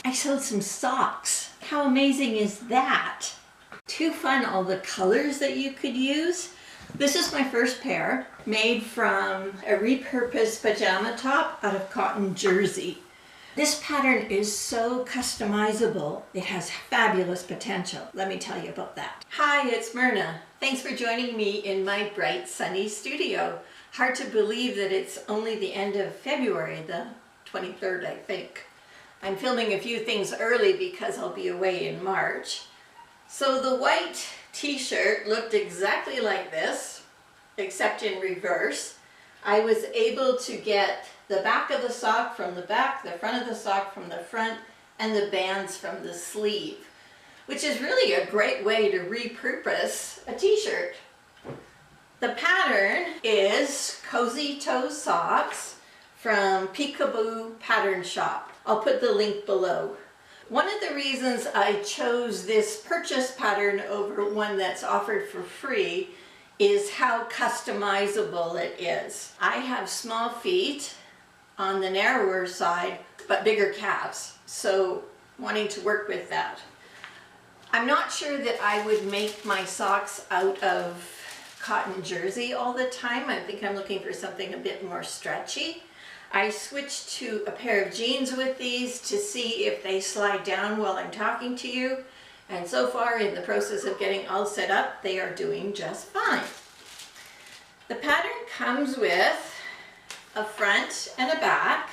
I sewed some socks. How amazing is that? Too fun, all the colors that you could use. This is my first pair, made from a repurposed pajama top out of cotton jersey. This pattern is so customizable. It has fabulous potential. Let me tell you about that. Hi, it's Myrna. Thanks for joining me in my bright, sunny studio. Hard to believe that it's only the end of February, the 23rd, I think. I'm filming a few things early because I'll be away in March. So the white t-shirt looked exactly like this, except in reverse. I was able to get the back of the sock from the back, the front of the sock from the front, and the bands from the sleeve, which is really a great way to repurpose a t-shirt. The pattern is Cozy Toe Socks from Peekaboo Pattern Shop. I'll put the link below. One of the reasons I chose this purchase pattern over one that's offered for free is how customizable it is. I have small feet on the narrower side, but bigger calves, so wanting to work with that. I'm not sure that I would make my socks out of cotton jersey all the time. I think I'm looking for something a bit more stretchy. I switched to a pair of jeans with these to see if they slide down while I'm talking to you. And so far, in the process of getting all set up, they are doing just fine. The pattern comes with a front and a back.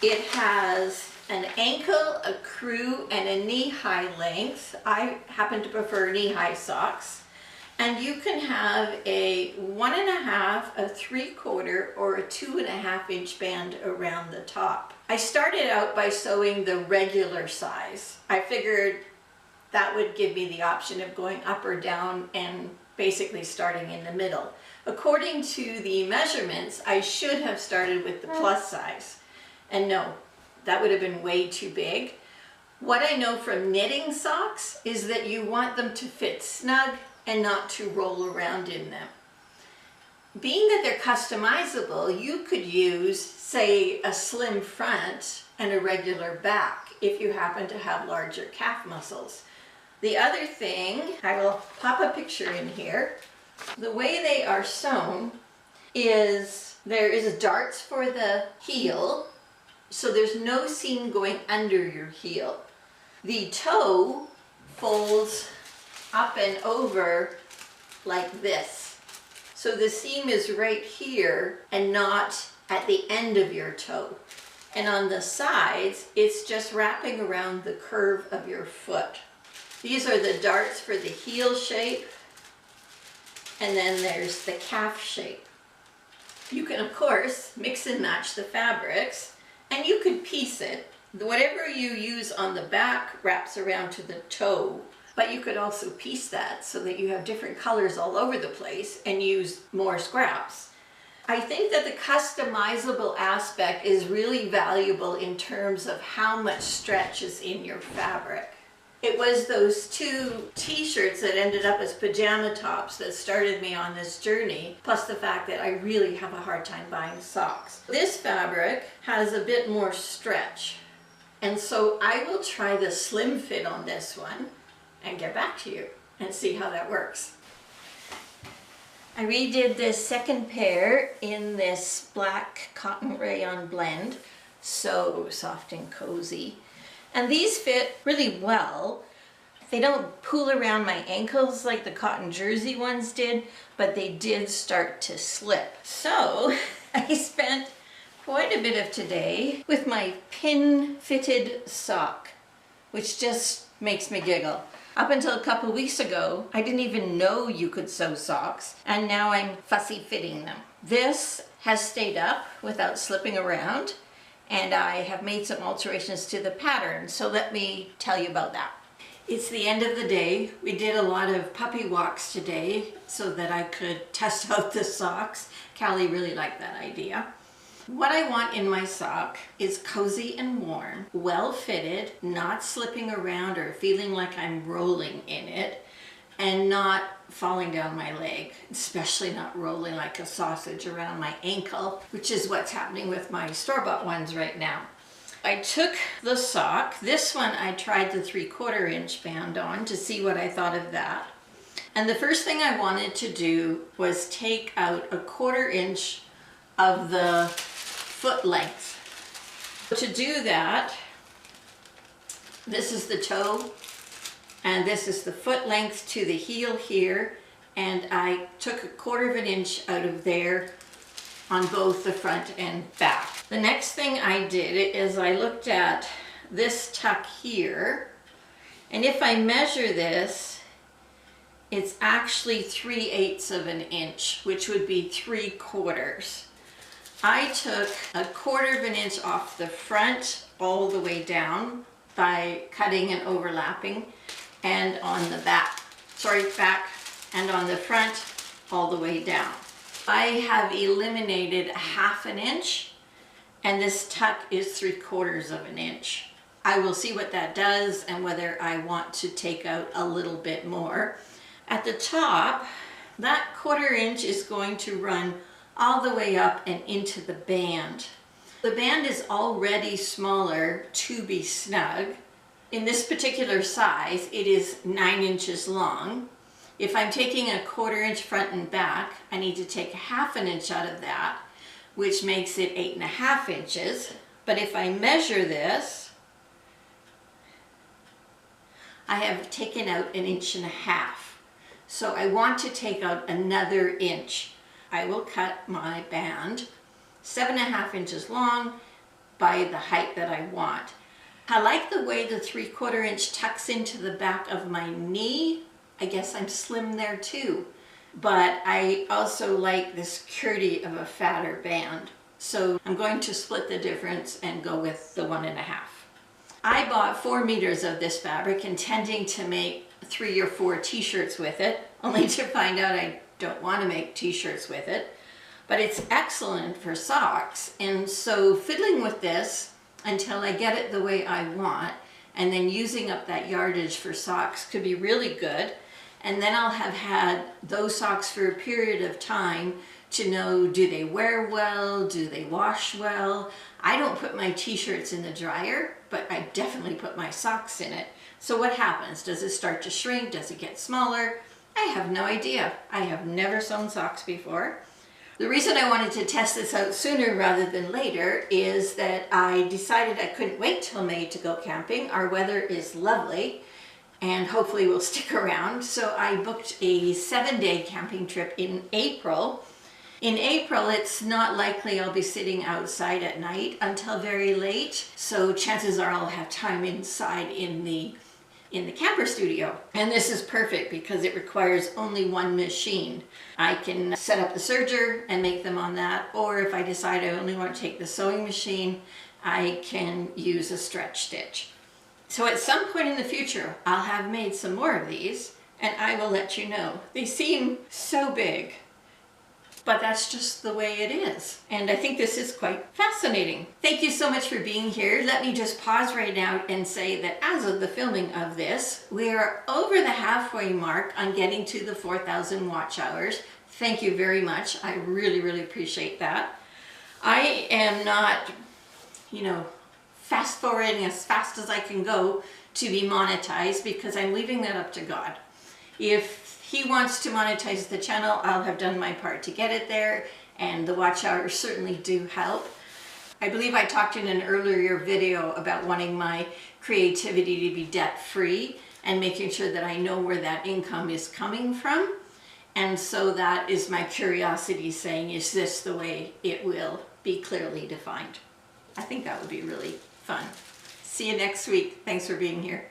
It has an ankle, a crew, and a knee-high length. I happen to prefer knee-high socks. And you can have a 1.5, a 3/4, or a 2.5 inch band around the top. I started out by sewing the regular size. I figured that would give me the option of going up or down and basically starting in the middle. According to the measurements, I should have started with the plus size. And no, that would have been way too big. What I know from knitting socks is that you want them to fit snug and not to roll around in them. Being that they're customizable, you could use, say, a slim front and a regular back if you happen to have larger calf muscles. The other thing, I will pop a picture in here. The way they are sewn is there is darts for the heel, so there's no seam going under your heel. The toe folds up and over like this. So the seam is right here and not at the end of your toe. And on the sides, it's just wrapping around the curve of your foot. These are the darts for the heel shape, and then there's the calf shape. You can, of course, mix and match the fabrics, and you could piece it. Whatever you use on the back wraps around to the toe, but you could also piece that so that you have different colors all over the place and use more scraps. I think that the customizable aspect is really valuable in terms of how much stretch is in your fabric. It was those two t-shirts that ended up as pajama tops that started me on this journey, plus the fact that I really have a hard time buying socks. This fabric has a bit more stretch, and so I will try the slim fit on this one and get back to you and see how that works. I redid this second pair in this black cotton rayon blend, so soft and cozy. And these fit really well. They don't pull around my ankles like the cotton jersey ones did, but they did start to slip. So I spent quite a bit of today with my pin-fitted sock, which just makes me giggle. Up until a couple weeks ago, I didn't even know you could sew socks, and now I'm fussy fitting them. This has stayed up without slipping around, and I have made some alterations to the pattern, so let me tell you about that. It's the end of the day. We did a lot of puppy walks today so that I could test out the socks. Callie really liked that idea. What I want in my sock is cozy and warm, well fitted, not slipping around or feeling like I'm rolling in it, and not falling down my leg, especially not rolling like a sausage around my ankle, which is what's happening with my store-bought ones right now. I took the sock. This one I tried the 3/4 inch band on to see what I thought of that. And the first thing I wanted to do was take out 1/4 inch of the foot length. To do that, this is the toe and this is the foot length to the heel here, and I took 1/4 inch out of there on both the front and back. The next thing I did is I looked at this tuck here, and if I measure this, it's actually 3/8 of an inch, which would be 3/4. I took 1/4 of an inch off the front all the way down by cutting and overlapping, and on the back and on the front all the way down. I have eliminated 1/2 an inch, and this tuck is 3/4 of an inch. I will see what that does and whether I want to take out a little bit more. At the top, that 1/4 inch is going to run all the way up and into the band. The band is already smaller to be snug. In this particular size, it is 9 inches long. If I'm taking 1/4 inch front and back, I need to take 1/2 an inch out of that, which makes it 8.5 inches. But if I measure this, I have taken out 1.5 inches. So I want to take out another inch. I will cut my band 7.5 inches long by the height that I want. I like the way the 3/4 inch tucks into the back of my knee. I guess I'm slim there too, but I also like the security of a fatter band. So I'm going to split the difference and go with the 1.5. I bought 4 meters of this fabric intending to make 3 or 4 t-shirts with it, only to find out I don't want to make t-shirts with it. But it's excellent for socks, and so fiddling with this until I get it the way I want, and then using up that yardage for socks could be really good. And then I'll have had those socks for a period of time to know, do they wear well? Do they wash well? I don't put my t-shirts in the dryer, but I definitely put my socks in it. So what happens? Does it start to shrink? Does it get smaller? I have no idea. I have never sewn socks before. The reason I wanted to test this out sooner rather than later is that I decided I couldn't wait till May to go camping. Our weather is lovely and hopefully will stick around. So I booked a 7-day camping trip in April. In April, it's not likely I'll be sitting outside at night until very late. So chances are I'll have time inside in the camper studio. And this is perfect because it requires only one machine. I can set up the serger and make them on that, or if I decide I only want to take the sewing machine, I can use a stretch stitch. So at some point in the future, I'll have made some more of these and I will let you know. They seem so big, but that's just the way it is. And I think this is quite fascinating. Thank you so much for being here. Let me just pause right now and say that as of the filming of this, we are over the halfway mark on getting to the 4,000 watch hours. Thank you very much. I really, really appreciate that. I am not, fast forwarding as fast as I can go to be monetized because I'm leaving that up to God. If He wants to monetize the channel, I'll have done my part to get it there, and the watch hours certainly do help. I believe I talked in an earlier video about wanting my creativity to be debt-free and making sure that I know where that income is coming from. And so that is my curiosity saying, is this the way it will be clearly defined? I think that would be really fun. See you next week. Thanks for being here.